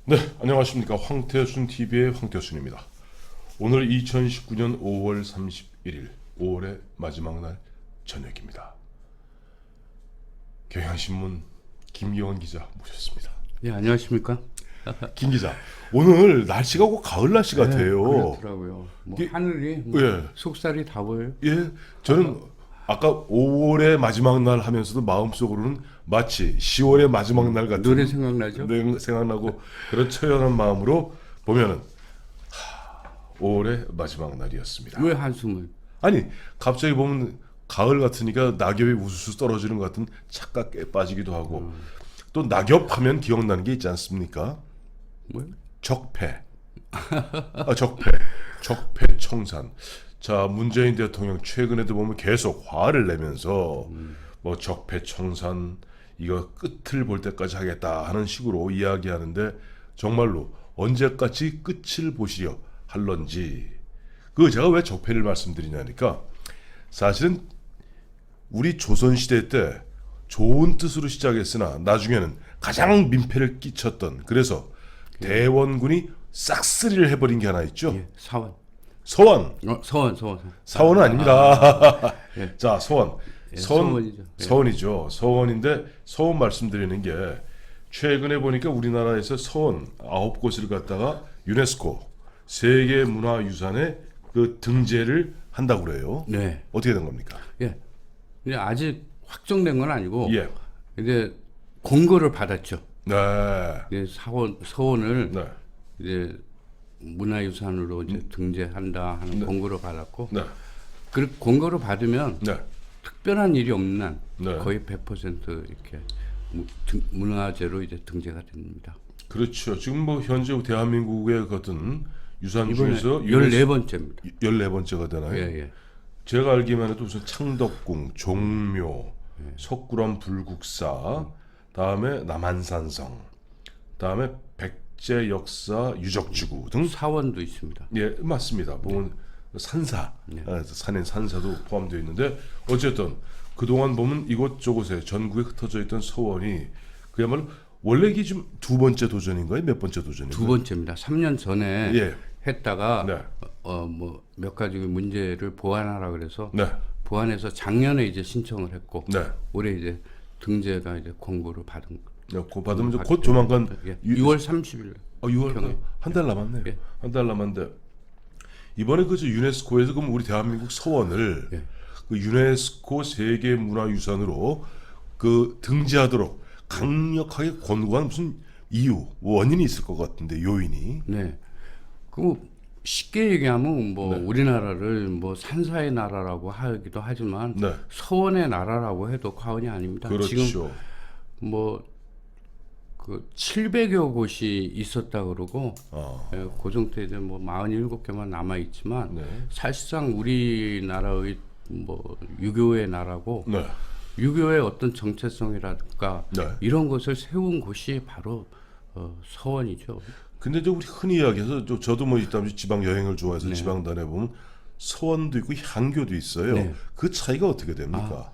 네, 안녕하십니까. 황태순 TV의 황태순입니다. 오늘 2019년 5월 31일, 5월의 마지막 날 저녁입니다. 경향신문 김기원 기자 모셨습니다. 예, 안녕하십니까? 김 기자, 오늘 날씨가 꼭 가을 날씨 같아요. 그렇더라고요. 뭐 이- 하늘이 예. 속살이 다 보여요. 예, 저는 아까 5월의 마지막 날 하면서도 마음속으로는 마치 10월의 마지막 날 같은 노래 생각나죠? 생각나고 그런 처연한 마음으로 보면은 5월의 마지막 날이었습니다. 왜 한숨을? 아니 갑자기 보면 가을 같으니까 낙엽이 우수수 떨어지는 것 같은 착각에 빠지기도 하고 또 낙엽하면 기억나는 게 있지 않습니까? 뭐요? 적폐. 적폐 청산. 자, 문재인 대통령 최근에도 보면 계속 화를 내면서 뭐 적폐 청산 이거 끝을 볼 때까지 하겠다 하는 식으로 이야기하는데 정말로 언제까지 끝을 보시려 할런지. 그 제가 왜 적폐를 말씀드리냐니까 사실은 우리 조선시대 때 좋은 뜻으로 시작했으나 나중에는 가장 민폐를 끼쳤던, 그래서 대원군이 싹쓸이를 해버린 게 하나 있죠. 예, 사원. 서원. 서원. 사원은 아닙니다. 예. 자, 서원. 예, 서원이죠. 예. 서원이죠. 서원인데 서원 말씀드리는 게 최근에 보니까 우리나라에서 서원 9곳을 갖다가 유네스코 세계문화유산에 그 등재를 한다고 그래요. 네. 어떻게 된 겁니까? 예. 근데 아직 확정된 건 아니고 예. 이제 공고를 받았죠. 네. 이제 서원을 네. 이제 문화유산으로 이제 등재한다 하는 공고를 받았고, 네. 그 공고를 받으면 네. 특별한 일이 없는 한 네. 거의 100% 이렇게 문화재로 이제 등재가 됩니다. 그렇죠. 지금 뭐 현재 대한민국의 어떤 유산 이번에 중에서 14번째입니다. 14번째가 되나요? 예, 예. 제가 알기만 해도 무슨 창덕궁, 종묘, 석굴암 불국사, 다음에 남한산성, 다음에 백제 역사 유적지구 등. 사원도 있습니다. 예, 맞습니다. 보면 산사, 산엔 산사도 포함되어 있는데 어쨌든 그동안 보면 이곳저곳에 전국에 흩어져 있던 서원이 그야말로 원래 이게 좀 두 번째 도전인가요? 몇 번째 도전인가요? 두 번째입니다. 3년 전에 예. 했다가 네. 뭐 몇 가지 문제를 보완하라 그래서 네. 보완해서 작년에 이제 신청을 했고, 네. 올해 이제 등재가 이제 공고를 받은 그 받으면 이제 곧 조만간 예. 6월 30일. 6월 한 달 남았네요. 예. 한 달 남았는데 이번에 그 유네스코에서 그럼 우리 대한민국 서원을 예. 그 유네스코 세계문화유산으로 그 등재하도록 강력하게 권고한 무슨 이유, 원인이 있을 것 같은데 요인이. 네. 그 쉽게 얘기하면 뭐 네. 우리나라를 뭐 산사의 나라라고 하기도 하지만 네. 서원의 나라라고 해도 과언이 아닙니다. 그렇죠. 지금 뭐 그 700여 곳이 있었다 그러고, 예, 고종 때 이제 뭐 47개만 남아 있지만 네. 사실상 우리나라의 뭐 유교의 나라고, 네. 유교의 어떤 정체성이랄까 네. 이런 것을 세운 곳이 바로 서원이죠. 근데 이제 우리 흔히 이야기해서 저도 뭐 이따 지방 여행을 좋아해서 지방 다녀보면 서원도 있고 향교도 있어요. 네. 그 차이가 어떻게 됩니까?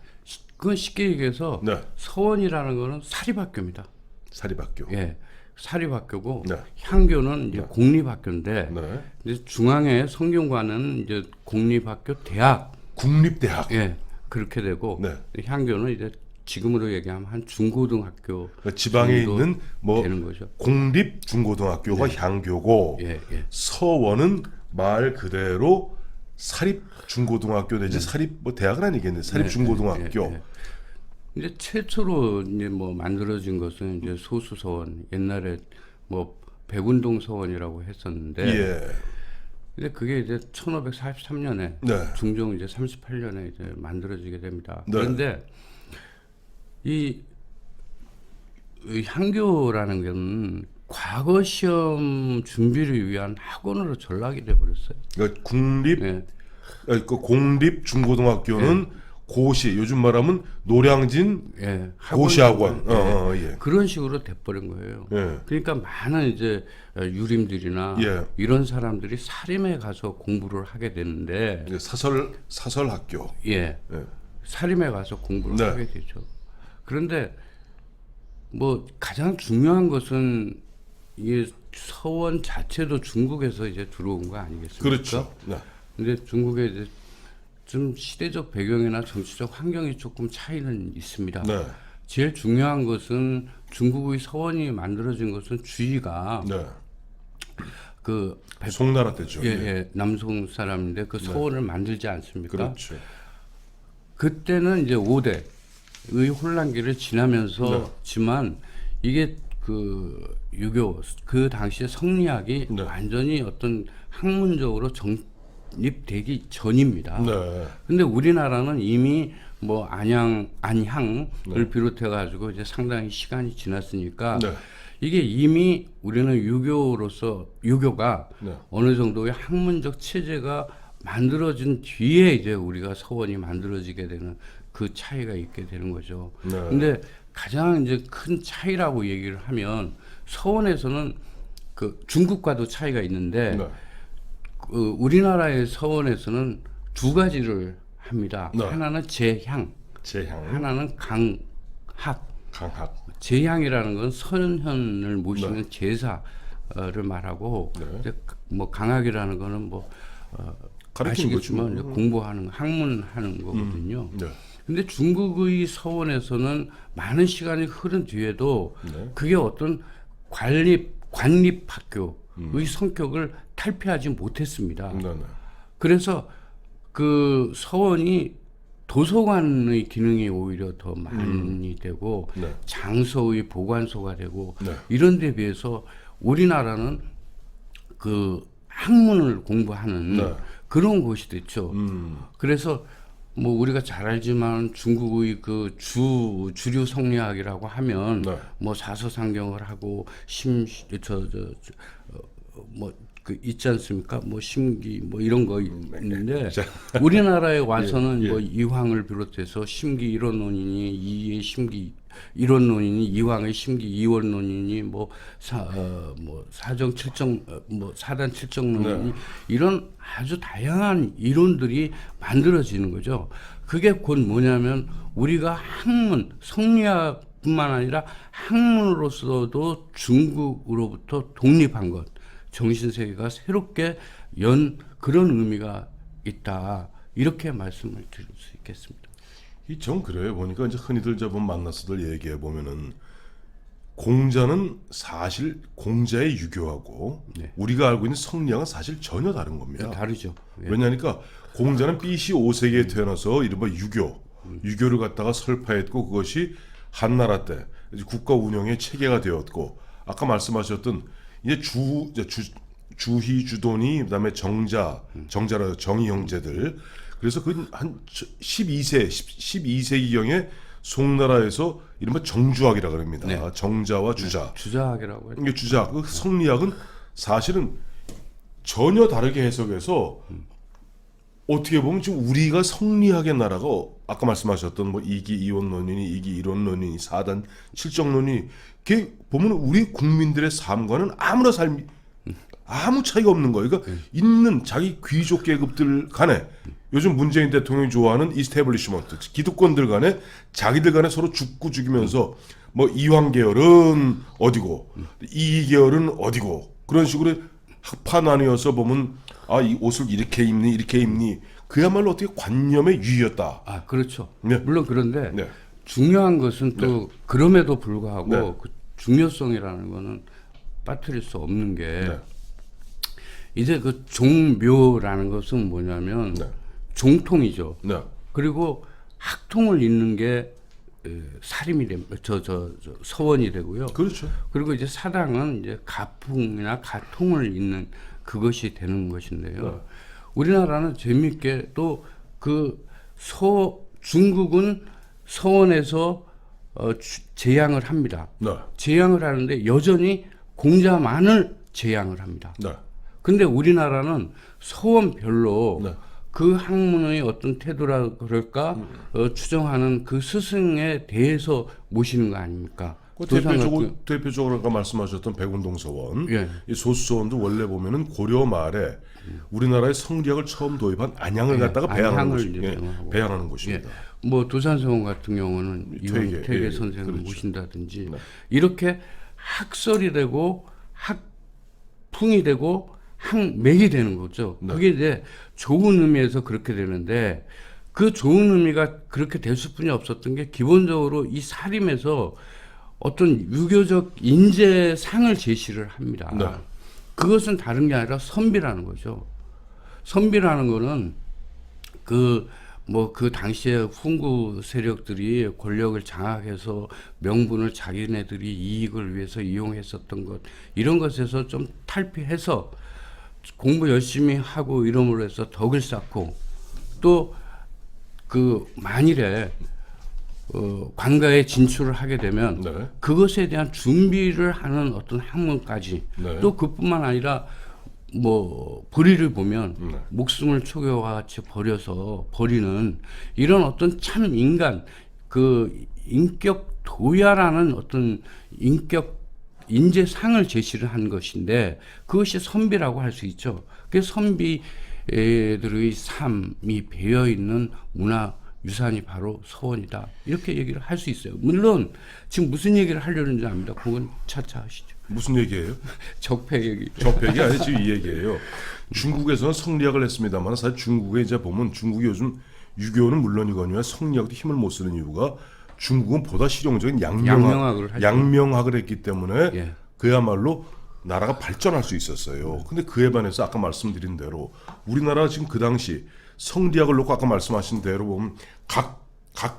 그건 쉽게 얘기해서 네. 서원이라는 거는 사립학교입니다. 사립학교. 예, 사립학교고, 네. 향교는 이제 공립학교인데, 네. 이제 중앙에 성균관은 이제 공립학교 대학, 국립대학. 예, 그렇게 되고, 네. 향교는 이제 지금으로 얘기하면 한 중고등학교 그러니까 지방에 정도 있는 뭐 되는 거죠. 공립 중고등학교가 향교고 예, 예. 서원은 말 그대로 사립 중고등학교 내지 사립 뭐 대학은 아니겠네. 사립 중고등학교. 예, 예. 이제 최초로 이제 뭐 만들어진 것은 이제 소수서원, 옛날에 뭐 백운동 서원이라고 했었는데, 예. 근데 그게 이제 1543년에 네. 중종 이제 38년에 이제 만들어지게 됩니다. 네. 그런데 이 향교라는 건 과거 시험 준비를 위한 학원으로 전락이 돼 버렸어요. 그러니까 국립 예. 그 공립 중고등학교는 고시, 요즘 말하면 노량진 예. 고시학원. 예. 예. 그런 식으로 돼버린 거예요. 예. 그러니까 많은 이제 유림들이나 예. 이런 사람들이 사림에 가서 공부를 하게 되는데, 이제 사설 학교. 예, 예. 사림에 가서 공부를 네. 하게 되죠. 그런데 뭐 가장 중요한 것은 이게 서원 자체도 중국에서 이제 들어온 거 아니겠습니까? 그렇죠. 네. 근데 중국에 이제 좀 시대적 배경이나 정치적 환경이 조금 차이는 있습니다. 네. 제일 중요한 것은 중국의 서원이 만들어진 것은 주의가 네. 그 송나라 때죠. 예, 예, 남송 사람인데 그 서원을 만들지 않습니까? 그렇죠. 그때는 이제 5대의 혼란기를 지나면서지만 이게 그 유교 그 당시에 성리학이 네. 완전히 어떤 학문적으로 정립되기 전입니다. 네. 근데 우리나라는 이미 뭐 안향을 비롯해 가지고 이제 상당히 시간이 지났으니까 네. 이게 이미 우리는 유교가 네. 어느 정도의 학문적 체제가 만들어진 뒤에 이제 우리가 서원이 만들어지게 되는 그 차이가 있게 되는 거죠. 네. 근데 가장 이제 큰 차이라고 얘기를 하면 서원에서는 그 중국과도 차이가 있는데 네. 그 우리나라의 서원에서는 두 가지를 합니다. 네. 하나는 제향, 제향, 하나는 강학. 강학. 제향이라는 건 선현을 모시는 제사를 말하고 네. 이제 뭐 강학이라는 거는 뭐 가르치는 아시겠지만 거죠. 이제 공부하는 학문하는 거거든요. 네. 근데 중국의 서원에서는 많은 시간이 흐른 뒤에도 네. 그게 어떤 관립학교의 성격을 탈피하지 못했습니다. 네. 네. 그래서 그 서원이 도서관의 기능이 오히려 더 많이 되고 네. 장소의 보관소가 되고 네. 이런 데 비해서 우리나라는 그 학문을 공부하는 네. 그런 곳이 됐죠. 그래서 뭐 우리가 잘 알지만 중국의 그 주류 성리학이라고 하면 네. 뭐 사서상경을 하고 뭐 그 있지 않습니까? 뭐 심기 뭐 이런 거 있는데 우리나라에 와서는 예, 예. 뭐 이황을 비롯해서 심기 이론론이니 이의 심기 이론론이니 이황의 심기 이원론이니 뭐 사정 칠정 뭐 사단 칠정론이니 네. 이런 아주 다양한 이론들이 만들어지는 거죠. 그게 곧 뭐냐면 우리가 학문 성리학뿐만 아니라 학문으로서도 중국으로부터 독립한 것. 정신세계가 새롭게 연 그런 의미가 있다. 이렇게 말씀을 드릴 수 있겠습니다. 전 그래요. 보니까 이제 흔히들 저번 만나서들 얘기해 보면은 공자는 사실 공자의 유교하고 네. 우리가 알고 있는 성리학은 사실 전혀 다른 겁니다. 다르죠. 예. 왜냐하니까 공자는 BC 5세기에 태어나서 이른바 유교를 갖다가 설파했고 그것이 한나라 때 이제 국가 운영의 체계가 되었고 아까 말씀하셨던 이제 주희 주돈이 그다음에 정자라 정의 형제들 그래서 그 한 12세기경에 송나라에서 이른바 정주학이라 그럽니다. 네. 정자와 주자. 주자학이라고 하죠. 이게 주자. 그 성리학은 사실은 전혀 다르게 해석해서 어떻게 보면 지금 우리가 성리학의 나라가 아까 말씀하셨던 뭐 이기 이원론이니 이기 이론론이니 사단 칠정론이 그게 보면 우리 국민들의 삶과는 아무 차이가 없는 거예요. 그러니까 있는 자기 귀족 계급들 간에 요즘 문재인 대통령이 좋아하는 이스태블리시먼트 기득권들 간에 자기들 간에 서로 죽고 죽이면서 뭐 이황 계열은 어디고 이 계열은 어디고 그런 식으로 학파 나뉘어서 보면 이 옷을 이렇게 입니 그야말로 어떻게 관념의 유의였다. 아 그렇죠. 네. 물론 그런데 네. 중요한 것은 또 그럼에도 불구하고 네. 그 중요성이라는 거는 빠뜨릴 수 없는 게 네. 이제 그 종묘라는 것은 뭐냐면 네. 종통이죠. 네. 그리고 학통을 잇는 게 사림이 됩니다. 서원이 되고요. 그렇죠. 그리고 이제 사당은 이제 가풍이나 가통을 잇는 그것이 되는 것인데요. 우리나라는 재미있게 또 그 중국은 서원에서 제향을 합니다. 네. 제향을 하는데 여전히 공자만을 제향을 합니다. 네. 근데 우리나라는 서원별로 네. 그 학문의 어떤 태도라 그럴까 추정하는 그 스승에 대해서 모시는 거 아닙니까? 그 도산 대표적으로 아까 말씀하셨던 백운동 서원, 예. 이 소수서원도 원래 보면은 고려 말에 우리나라의 성리학을 처음 도입한 안양을 갖다가 배양하는 안양을 곳이, 이제 배양하고. 배양하는 곳입니다. 뭐 도산서원 같은 경우는 퇴계, 퇴계 예, 선생을 그렇죠. 모신다든지 네. 이렇게 학설이 되고 풍이 되고 항맥이 되는 거죠. 네. 그게 이제 좋은 의미에서 그렇게 되는데 그 좋은 의미가 그렇게 될 수뿐이 없었던 게 기본적으로 이 사림에서 어떤 유교적 인재상을 제시를 합니다. 네. 그것은 다른 게 아니라 선비라는 거죠. 선비라는 거는 그 당시에 훈구 세력들이 권력을 장악해서 명분을 자기네들이 이익을 위해서 이용했었던 것 이런 것에서 좀 탈피해서 공부 열심히 하고 이름으로 해서 덕을 쌓고 또 그 만일에 관가에 진출을 하게 되면 네. 그것에 대한 준비를 하는 어떤 학문까지 네. 또 그뿐만 아니라 뭐 불의를 보면 네. 목숨을 초교와 같이 버려서 버리는 이런 어떤 참 인간 그 인격 도야라는 어떤 인격 인재상을 제시를 한 것인데 그것이 선비라고 할 수 있죠. 그래서 선비들의 삶이 배어 있는 문화 유산이 바로 서원이다. 이렇게 얘기를 할 수 있어요. 물론 지금 무슨 얘기를 하려는지 압니다. 그건 차차 하시죠. 무슨 얘기예요? 적폐 얘기. 적폐기 아니 지금 이 얘기예요. 중국에서는 성리학을 했습니다만 사실 중국에 이제 보면 중국이 요즘 유교는 물론이거니와 성리학도 힘을 못 쓰는 이유가 중국은 보다 실용적인 양명학을 하죠. 양명학을 했기 때문에 예. 그야말로 나라가 발전할 수 있었어요. 근데 그에 반해서 아까 말씀드린 대로 우리나라 지금 그 당시 성리학을 놓고 아까 말씀하신 대로 보면 각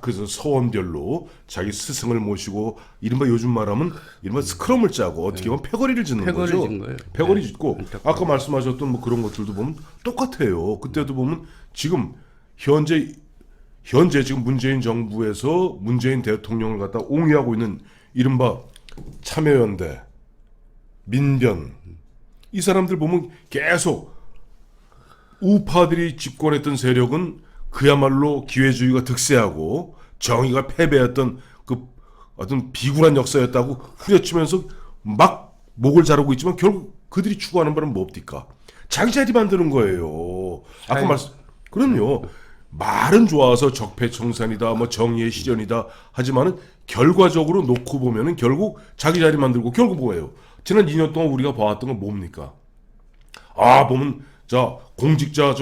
그 서원별로 자기 스승을 모시고 이른바 요즘 말하면 이른바 스크럼을 짜고 어떻게 보면 패거리를 짓는 패거리 거죠. 짓는 거예요. 패거리 네. 짓고 아까 말씀하셨던 뭐 그런 것들도 보면 똑같아요. 그때도 보면 지금 현재 지금 문재인 정부에서 문재인 대통령을 갖다 옹이하고 있는 이른바 참여연대, 민변 이 사람들 보면 계속 우파들이 집권했던 세력은 그야말로 기회주의가 득세하고 정의가 패배했던 그 어떤 비굴한 역사였다고 후려치면서 막 목을 자르고 있지만 결국 그들이 추구하는 바는 뭡니까? 자기 자리 만드는 거예요. 아까 말씀 그럼요. 말은 좋아서 적폐청산이다, 뭐 정의의 실현이다 하지만은 결과적으로 놓고 보면은 결국 자기 자리 만들고 결국 뭐예요? 지난 2년 동안 우리가 봐왔던 건 뭡니까? 보면 자 공직자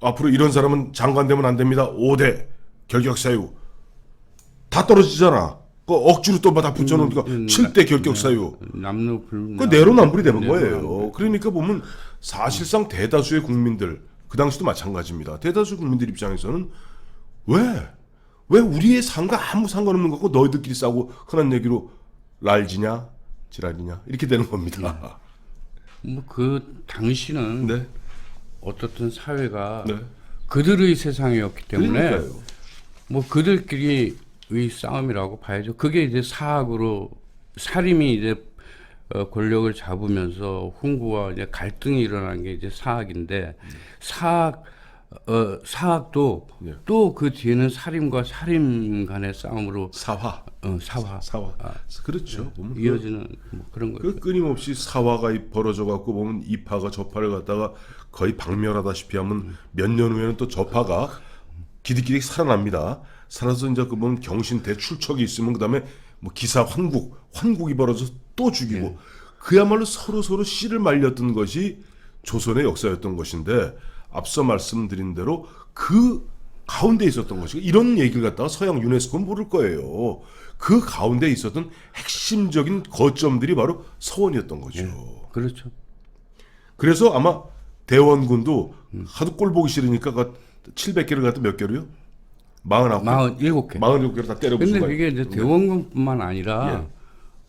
앞으로 이런 사람은 장관 되면 안 됩니다. 5대 결격사유 다 떨어지잖아. 그 억지로 또 다 붙여놓으니까 7대 결격사유. 남루불. 그 내로남불이 되는 거예요. 그러니까 보면 사실상 대다수의 국민들 그 당시도 마찬가지입니다. 대다수 국민들 입장에서는 왜 우리의 삶과 아무 상관없는 거고 너희들끼리 싸우고 흔한 얘기로 랄지냐 지랄이냐 이렇게 되는 겁니다. 뭐 그 당시는 네. 어떻든 사회가 네. 그들의 세상이었기 때문에 그러니까요. 뭐 그들끼리의 싸움이라고 봐야죠. 그게 이제 사학으로 사림이 이제 권력을 잡으면서 훈구와 이제 갈등이 일어난 게 이제 사학인데 사학도 네. 또 그 뒤에는 사림과 사림 간의 싸움으로 사화. 사화 그렇죠. 보면 이어지는 뭐 그런 거예요. 그 끊임없이 사화가 벌어져 갖고 보면 이파가 저파를 갖다가 거의 박멸하다시피 하면 몇 년 후에는 또 저파가 기득기득 살아납니다. 살아서 이제 그 보면 경신 대출척이 있으면 그다음에 뭐 기사 환국이 벌어져서 또 죽이고 그야말로 서로 씨를 말렸던 것이 조선의 역사였던 것인데 앞서 말씀드린 대로 그 가운데 있었던 것이 이런 얘기를 갖다가 서양 유네스코는 모를 거예요. 그 가운데 있었던 핵심적인 거점들이 바로 서원이었던 거죠. 그렇죠. 그래서 아마 대원군도 하도 꼴 보기 싫으니까 700개를 갖다 몇 개로요? 47개. 47개를 다 때려부순 근데 거예요. 그게 이제 대원군뿐만 아니라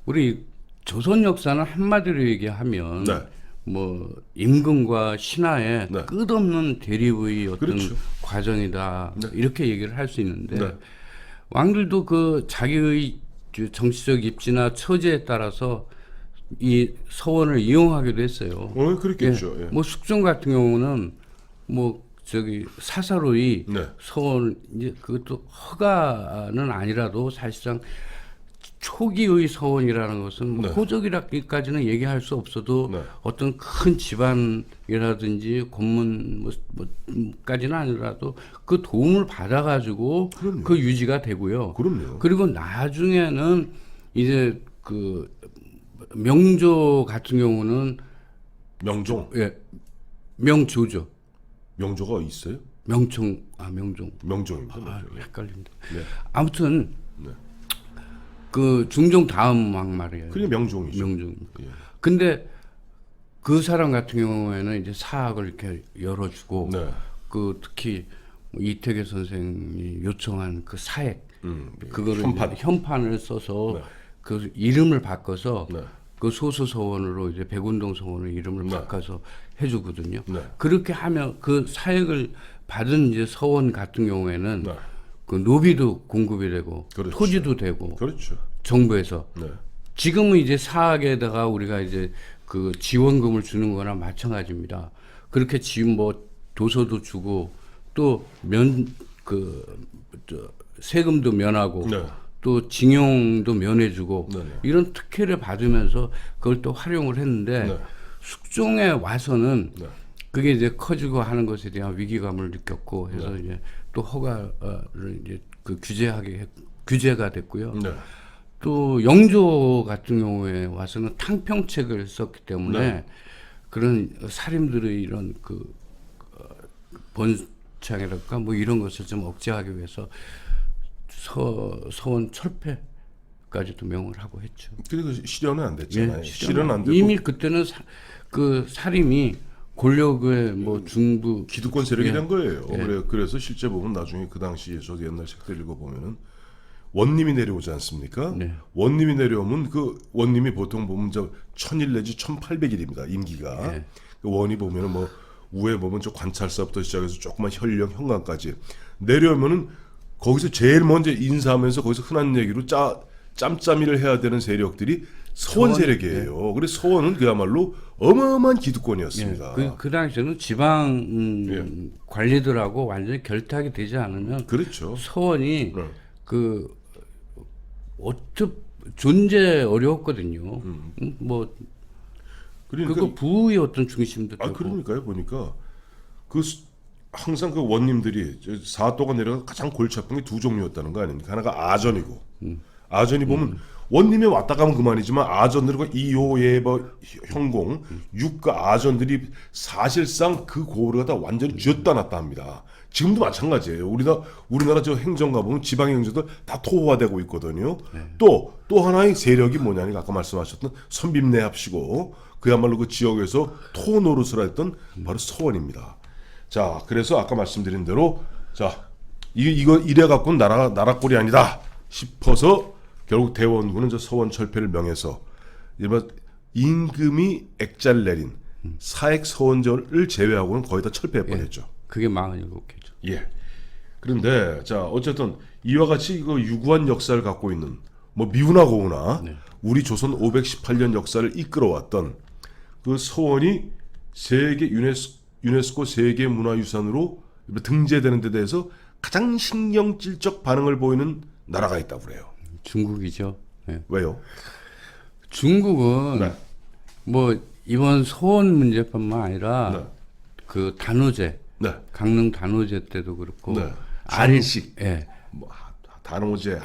우리 조선 역사는 한마디로 얘기하면 네. 뭐 임금과 신하의 네. 끝없는 대립의 어떤 그렇죠. 과정이다. 네. 이렇게 얘기를 할 수 있는데 네. 왕들도 그 자기의 정치적 입지나 처지에 따라서 이 서원을 이용하기도 했어요. 그렇겠죠. 예. 뭐 숙종 같은 경우는 뭐 저기 사사로이 네. 서원 이제 그것도 허가는 아니라도 사실상 초기의 서원이라는 것은 뭐 네. 호적이라기까지는 얘기할 수 없어도 네. 어떤 큰 집안이라든지 고문 뭐까지는 아니라도 그 도움을 받아가지고 그럼요. 그 유지가 되고요. 그럼요. 그리고 나중에는 이제 그 명조 같은 경우는 명종. 예, 명조죠. 명조가 있어요? 명종. 명종입니다. 아, 명종. 헷갈린다. 네. 아무튼 네. 그 중종 다음 왕 말이에요. 그게 명종이죠. 명종. 예. 근데 그 사람 같은 경우에는 이제 사학을 이렇게 열어주고 네. 그 특히 이태계 선생이 요청한 그 사액 그거를 현판. 이제 현판을 써서 네. 그 이름을 바꿔서 네. 그 소수 서원으로 이제 백운동 서원을 이름을 네. 바꿔서 해주거든요. 네. 그렇게 하면 그 사액을 받은 이제 서원 같은 경우에는 네. 그 노비도 공급이 되고 그렇죠. 토지도 되고 그렇죠. 정부에서 네. 지금은 이제 사학에다가 우리가 이제 그 지원금을 주는 거나 마찬가지입니다. 그렇게 지금 뭐 도서도 주고 또 세금도 면하고 네. 또 징용도 면해주고 네, 네. 이런 특혜를 받으면서 그걸 또 활용을 했는데 네. 숙종에 와서는 네. 그게 이제 커지고 하는 것에 대한 위기감을 느꼈고 해서 이제 또 허가를 이제 그 규제가 됐고요. 네. 또 영조 같은 경우에 와서는 탕평책을 썼기 때문에 네. 그런 살인들의 이런 그 번창이랄까 뭐 이런 것을 좀 억제하기 위해서 서원 철폐까지도 명을 하고 했죠. 그리고 실현은 안 됐잖아요. 예, 실현은 안 되고 이미 그때는 그 살인이 권력의 뭐 중부 기득권 세력이 예. 된 거예요. 예. 그래서 실제 보면 나중에 그 당시에 저도 옛날 책들 읽어보면은 원님이 내려오지 않습니까? 네. 원님이 내려오면 그 원님이 보통 보면 저 1000일 내지 1800일입니다. 임기가. 예. 그 원이 보면은 뭐 우에 보면 저 관찰사부터 시작해서 조그만 현령 현관까지 내려오면은 거기서 제일 먼저 인사하면서 거기서 흔한 얘기로 짬짬이를 해야 되는 세력들이 서원 세력이에요. 그래서 서원은 그야말로 어마어마한 기득권이었습니다. 그 당시에는 지방 예. 관리들하고 완전히 결탁이 되지 않으면 그렇죠. 서원이 네. 그 존재 어려웠거든요. 뭐 그러니까 그거 부의 어떤 중심도 되고. 그러니까요. 보니까 항상 그 원님들이 사또가 내려가 가장 골치 아픈 게 두 종류였다는 거 아닙니까? 하나가 아전이고 아전이 보면 원님이 왔다 가면 그만이지만 아전들과 이호예버 형공 육가 아전들이 사실상 그 고을을 갖다 완전히 쥐었다 놨다 합니다. 지금도 마찬가지예요. 우리나라 저 행정 가보면 지방의 행정들 다 토호화되고 있거든요. 또 하나의 세력이 뭐냐니 아까 말씀하셨던 선빔내합시고 그야말로 그 지역에서 토 노릇을 했던 바로 서원입니다. 자, 그래서 아까 말씀드린 대로 자 이거 이래 갖고는 나라꼴이 아니다 싶어서 결국 대원군은 저 서원 철폐를 명해서 이른바 임금이 액자를 내린 사액 서원절을 제외하고는 거의 다 철폐해 버렸죠. 그게 47개죠. 예. 그런데 자 어쨌든 이와 같이 이거 유구한 역사를 갖고 있는 뭐 미우나 고우나 우리 조선 518년 역사를 이끌어왔던 그 서원이 세계 유네스코 세계 문화유산으로 등재되는 데 대해서 가장 신경질적 반응을 보이는 나라가 있다고 그래요. 중국이죠. 네. 왜요? 중국은 네. 뭐 이번 소원 문제뿐만 아니라 네. 그 단오제, 네. 강릉 단오제 때도 그렇고 네. 아리식, 예, 뭐 단오제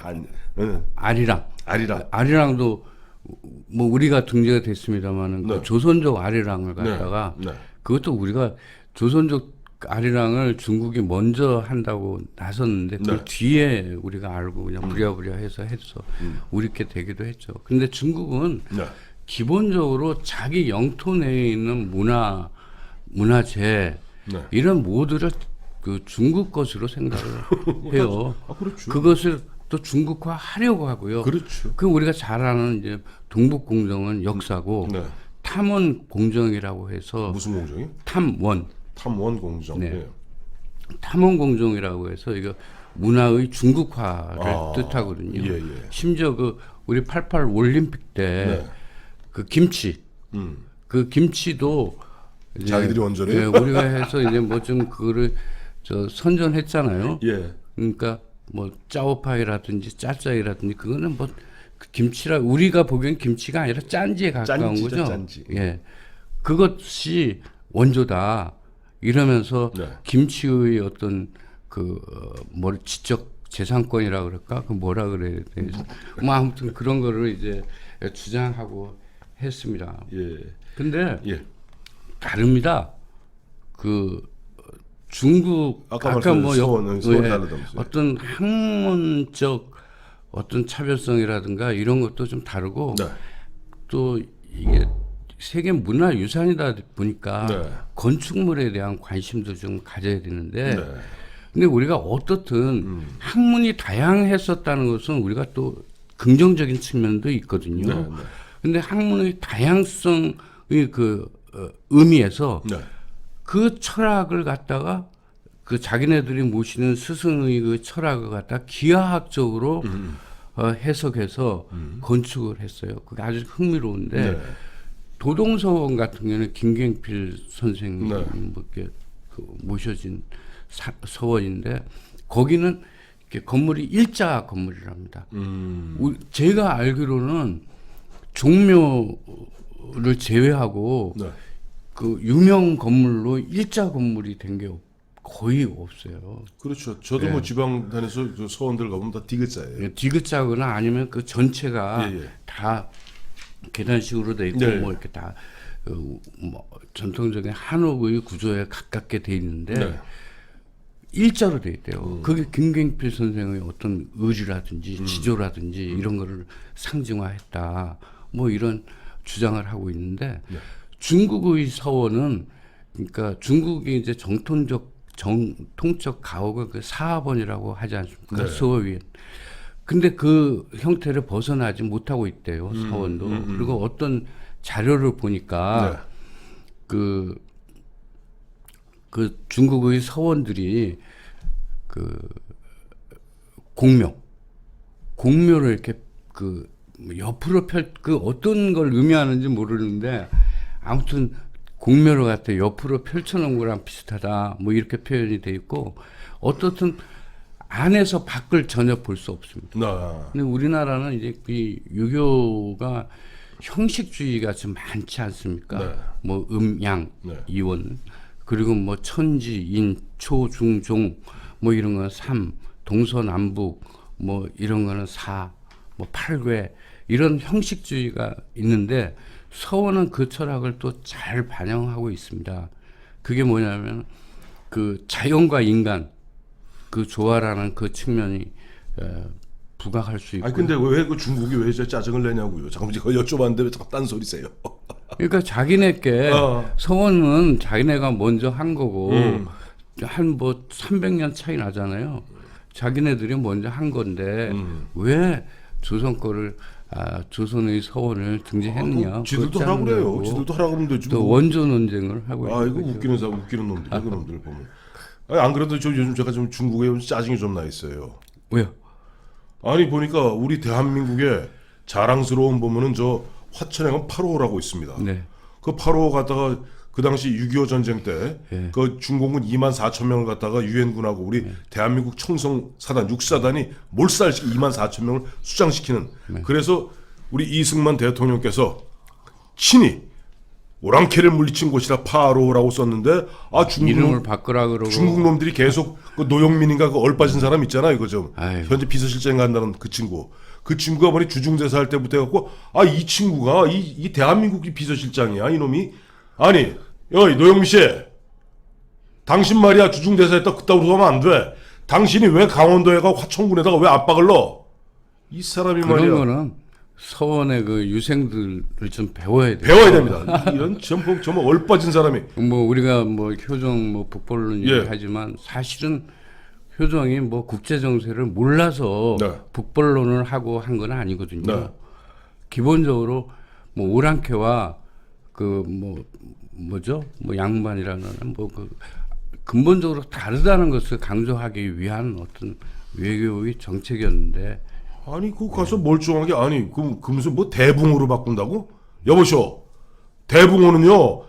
아리랑도 뭐 우리가 등재가 됐습니다만은 네. 그 조선족 아리랑을 갖다가 네. 그것도 우리가 조선족 아리랑을 중국이 먼저 한다고 나섰는데 그 네. 뒤에 우리가 알고 그냥 부랴부랴 해서 우리께 되기도 했죠. 근데 중국은 네. 기본적으로 자기 영토 내에 있는 문화재 네. 이런 모두를 그 중국 것으로 생각을 해요. 그렇죠. 그것을 또 중국화 하려고 하고요. 그렇죠. 그 우리가 잘 아는 이제 동북 공정은 역사고 네. 탐원 공정이라고 해서 무슨 공정이? 탐원 공정. 네. 네. 탐원 공정이라고 해서 이거 문화의 중국화를 뜻하거든요. 예. 심지어 그 우리 88 올림픽 때 그 김치, 그 김치도 이제 자기들이 원조래요? 예, 우리가 해서 이제 뭐 좀 그거를 선전했잖아요. 예. 그러니까 뭐 짜오파이라든지 짜짜이라든지 그거는 뭐 그 김치라 우리가 보기엔 김치가 아니라 짠지에 가까운 짠지죠, 거죠. 짠지. 예, 그것이 원조다 이러면서 네. 김치의 어떤 뭘 지적 재산권이라 그럴까 그 뭐라 그래야 되지? 뭐 아무튼 그런 거를 이제 주장하고 했습니다. 예. 근데 예. 다릅니다. 그 중국 아까 아까 뭐 서원 다르다면서요. 어떤 학문적 어떤 차별성이라든가 이런 것도 좀 다르고 네. 또 이게 세계 문화유산이다 보니까 네. 건축물에 대한 관심도 좀 가져야 되는데 네. 근데 우리가 어떻든 학문이 다양했었다는 것은 우리가 또 긍정적인 측면도 있거든요. 네, 네. 근데 학문의 다양성의 그 의미에서 네. 그 철학을 갖다가 그 자기네들이 모시는 스승의 그 철학을 갖다 기하학적으로 해석해서 건축을 했어요. 그게 아주 흥미로운데 네. 도동서원 같은 경우는 김경필 선생님이 네. 뭐 이렇게 그 모셔진 서원인데 거기는 이렇게 건물이 일자 건물이랍니다. 제가 알기로는 종묘를 제외하고 네. 그 유명 건물로 일자 건물이 된 게 거의 없어요. 그렇죠. 저도 뭐 지방 다녀서 저 서원들 가보면 다 디귿자예요. 디귿자거나 아니면 그 전체가 예, 예. 다 계단식으로 돼 있고 네. 뭐 이렇게 다 뭐 전통적인 한옥의 구조에 가깝게 돼 있는데 네. 일자로 돼 있대요. 그게 김경필 선생의 어떤 의지라든지 지조라든지 이런 거를 상징화했다. 뭐 이런 주장을 하고 있는데 네. 중국의 서원은 그러니까 중국이 이제 정통적 가옥을 그 사합원이라고 하지 않습니까? 네. 서위엔. 근데 그 형태를 벗어나지 못하고 있대요. 서원도. 그리고 어떤 자료를 보니까 그 중국의 서원들이 그 공묘를 이렇게 그 옆으로 그 어떤 걸 의미하는지 모르는데 아무튼 공묘를 갖다 옆으로 펼쳐놓은 거랑 비슷하다. 뭐 이렇게 표현이 돼 있고 어떻든 안에서 밖을 전혀 볼 수 없습니다. 근데 우리나라는 이제 이 유교가 형식주의가 좀 많지 않습니까? 네. 뭐 양, 네. 이원, 그리고 뭐 천지, 인, 초, 중, 종, 뭐 이런 거는 삼, 동서남북, 뭐 이런 거는 사, 뭐 팔괴 이런 형식주의가 있는데 서원은 그 철학을 또 잘 반영하고 있습니다. 그게 뭐냐면 그 자연과 인간 그 조화라는 그 측면이 부각할 수 있고. 아니 근데 왜 그 중국이 왜 저 짜증을 내냐고요? 잠깐 제가 여쭤봤는데 왜 자꾸 딴소리세요? 그러니까 자기네께 서원은 자기네가 먼저 한 거고 한 뭐 300년 차이 나잖아요. 자기네들이 먼저 한 건데 왜 조선 거를 조선의 서원을 등재했느냐? 지들도 하라고 그래요. 지들도 하라고 그러면 되지. 또 원조 논쟁을 하고 있는 이거 거죠. 웃기는 놈들, 그 놈들 보면. 아니, 안 그래도 저 요즘 제가 좀 중국에 짜증이 좀 나 있어요. 왜요? 아니 보니까 우리 대한민국의 자랑스러운 보면은 저 화천행은 8호라고 있습니다. 네. 그 8호 갖다가 그 당시 6.25 전쟁 때 그 중공군 24,000명을 갖다가 유엔군하고 우리 대한민국 청성사단 6사단이 몰살시키 24,000명을 수장시키는 그래서 우리 이승만 대통령께서 친히 오랑캐를 물리친 곳이라 8호라고 썼는데 이름을 바꾸라 그러고 중국 놈들이 계속 그 노영민인가 그 얼빠진 사람 있잖아 이거 좀 아이고. 현재 비서실장 간다는 그 친구가 머리 주중대사 할 때부터 해갖고 이 친구가 이 대한민국이 비서실장이야 이놈이 아니 노영민 씨 당신 말이야 주중대사 했다 그따위로 하면 안 돼 당신이 왜 강원도에가 화천군에다가 왜 압박을 넣어 이 사람이 그런 말이야 거는 서원의 그 유생들을 좀 배워야 돼요. 배워야 됩니다 이런 정말 얼빠진 사람이 뭐 우리가 뭐 효정 뭐 북벌론 얘기하지만 사실은 효정이 뭐 국제 정세를 몰라서 북벌론을 하고 한 건 아니거든요. 기본적으로 뭐 오랑캐와 그 뭐죠? 뭐 양반이라는 뭐 그 근본적으로 다르다는 것을 강조하기 위한 어떤 외교의 정책이었는데 아니 그 가서 멀쩡하게 아니 그 무슨 뭐 대붕어로 바꾼다고? 여보쇼 대붕어는요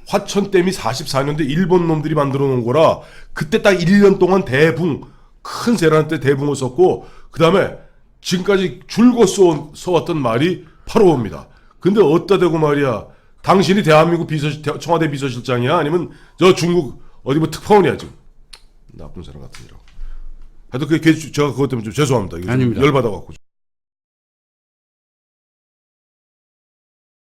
화천댐이 44년대 일본 놈들이 만들어 놓은 거라 그때 딱 1년 동안 큰 세란 때 대붕어 썼고 그 다음에 지금까지 줄곧 써왔던 말이 8호입니다. 근데 어디다 대고 말이야 당신이 대한민국 청와대 비서실장이야 아니면 저 중국 어디 뭐 특파원이야 지금 나쁜 사람 같은 이라고. 하여튼 제가 그것 때문에 좀 죄송합니다. 이거 좀 아닙니다. 열받아갖고 좀.